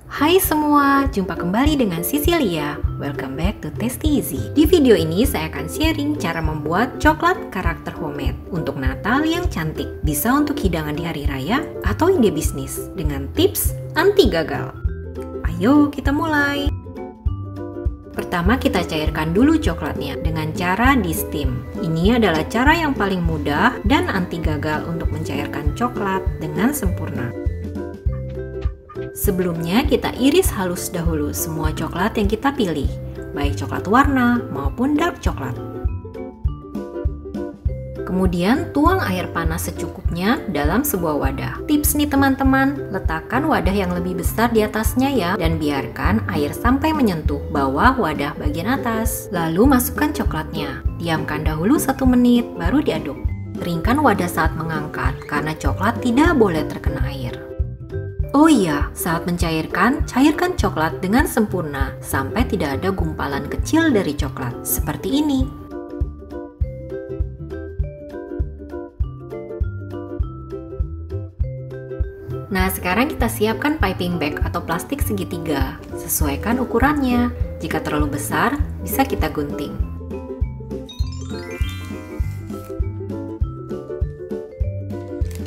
Hai semua, jumpa kembali dengan Cecilia. Welcome back to Tasty Easy. Di video ini saya akan sharing cara membuat coklat karakter homemade untuk Natal yang cantik. Bisa untuk hidangan di hari raya atau ide bisnis dengan tips anti gagal. Ayo kita mulai. Pertama kita cairkan dulu coklatnya dengan cara di steam. Ini adalah cara yang paling mudah dan anti gagal untuk mencairkan coklat dengan sempurna. Sebelumnya kita iris halus dahulu semua coklat yang kita pilih, baik coklat warna maupun dark coklat. Kemudian tuang air panas secukupnya dalam sebuah wadah. Tips nih teman-teman, letakkan wadah yang lebih besar di atasnya ya, dan biarkan air sampai menyentuh bawah wadah bagian atas. Lalu masukkan coklatnya, diamkan dahulu 1 menit baru diaduk. Keringkan wadah saat mengangkat karena coklat tidak boleh terkena air. Oh iya, saat mencairkan, cairkan coklat dengan sempurna sampai tidak ada gumpalan kecil dari coklat, seperti ini. Nah, sekarang kita siapkan piping bag atau plastik segitiga. Sesuaikan ukurannya. Jika terlalu besar, bisa kita gunting.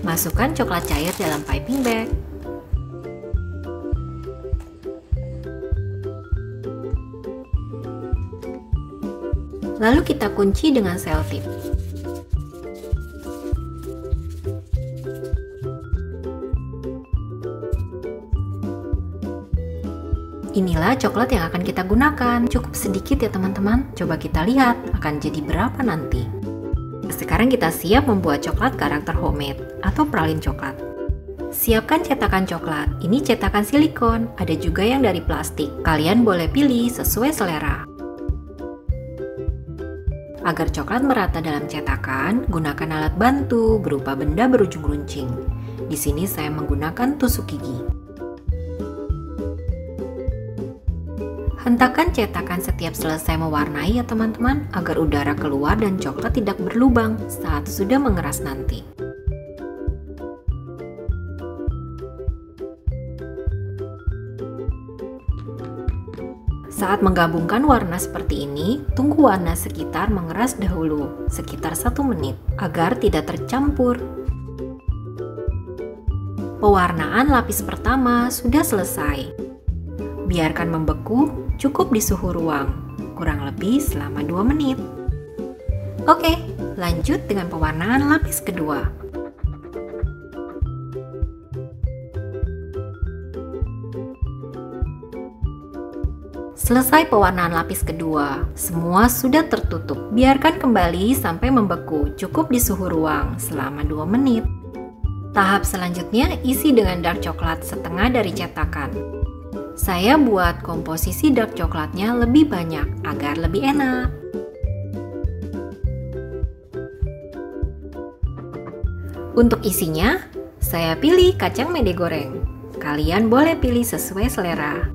Masukkan coklat cair dalam piping bag. Lalu kita kunci dengan selotip. Inilah coklat yang akan kita gunakan. Cukup sedikit ya teman-teman. Coba kita lihat akan jadi berapa nanti. Sekarang kita siap membuat coklat karakter homemade atau pralin coklat. Siapkan cetakan coklat. Ini cetakan silikon, ada juga yang dari plastik. Kalian boleh pilih sesuai selera. Agar coklat merata dalam cetakan, gunakan alat bantu berupa benda berujung runcing. Di sini saya menggunakan tusuk gigi. Hentakan cetakan setiap selesai mewarnai ya teman-teman, agar udara keluar dan coklat tidak berlubang saat sudah mengeras nanti. Saat menggabungkan warna seperti ini, tunggu warna sekitar mengeras dahulu, sekitar 1 menit, agar tidak tercampur. Pewarnaan lapis pertama sudah selesai. Biarkan membeku, cukup di suhu ruang, kurang lebih selama 2 menit. Oke, lanjut dengan pewarnaan lapis kedua. Selesai pewarnaan lapis kedua, semua sudah tertutup. Biarkan kembali sampai membeku, cukup di suhu ruang selama 2 menit. Tahap selanjutnya isi dengan dark coklat setengah dari cetakan. Saya buat komposisi dark coklatnya lebih banyak agar lebih enak. Untuk isinya, saya pilih kacang mede goreng. Kalian boleh pilih sesuai selera.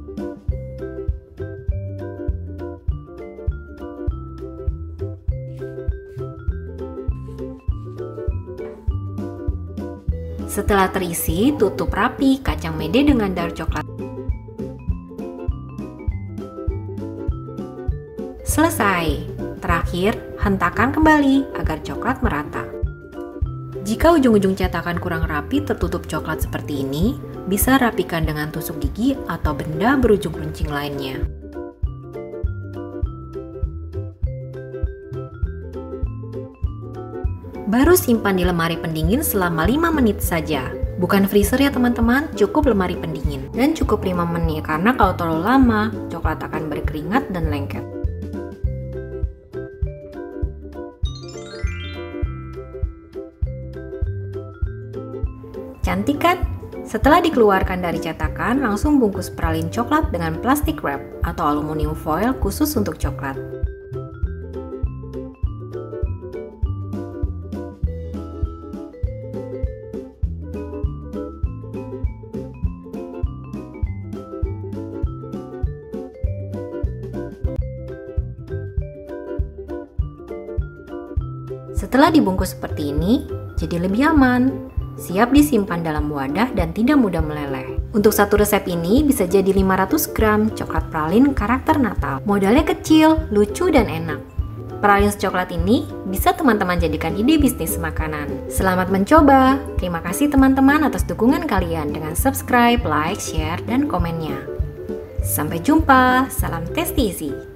Setelah terisi, tutup rapi kacang mede dengan dark coklat. Selesai. Terakhir, hentakan kembali agar coklat merata. Jika ujung-ujung cetakan kurang rapi tertutup coklat seperti ini, bisa rapikan dengan tusuk gigi atau benda berujung runcing lainnya. Baru simpan di lemari pendingin selama 5 menit saja. Bukan freezer ya teman-teman, cukup lemari pendingin. Dan cukup 5 menit, karena kalau terlalu lama, coklat akan berkeringat dan lengket. Cantik kan? Setelah dikeluarkan dari cetakan, langsung bungkus pralin coklat dengan plastik wrap atau aluminium foil khusus untuk coklat. Setelah dibungkus seperti ini, jadi lebih aman. Siap disimpan dalam wadah dan tidak mudah meleleh. Untuk satu resep ini bisa jadi 500 gram coklat pralin karakter Natal. Modalnya kecil, lucu, dan enak. Pralin coklat ini bisa teman-teman jadikan ide bisnis makanan. Selamat mencoba! Terima kasih teman-teman atas dukungan kalian dengan subscribe, like, share, dan komennya. Sampai jumpa, salam Tasty Easy!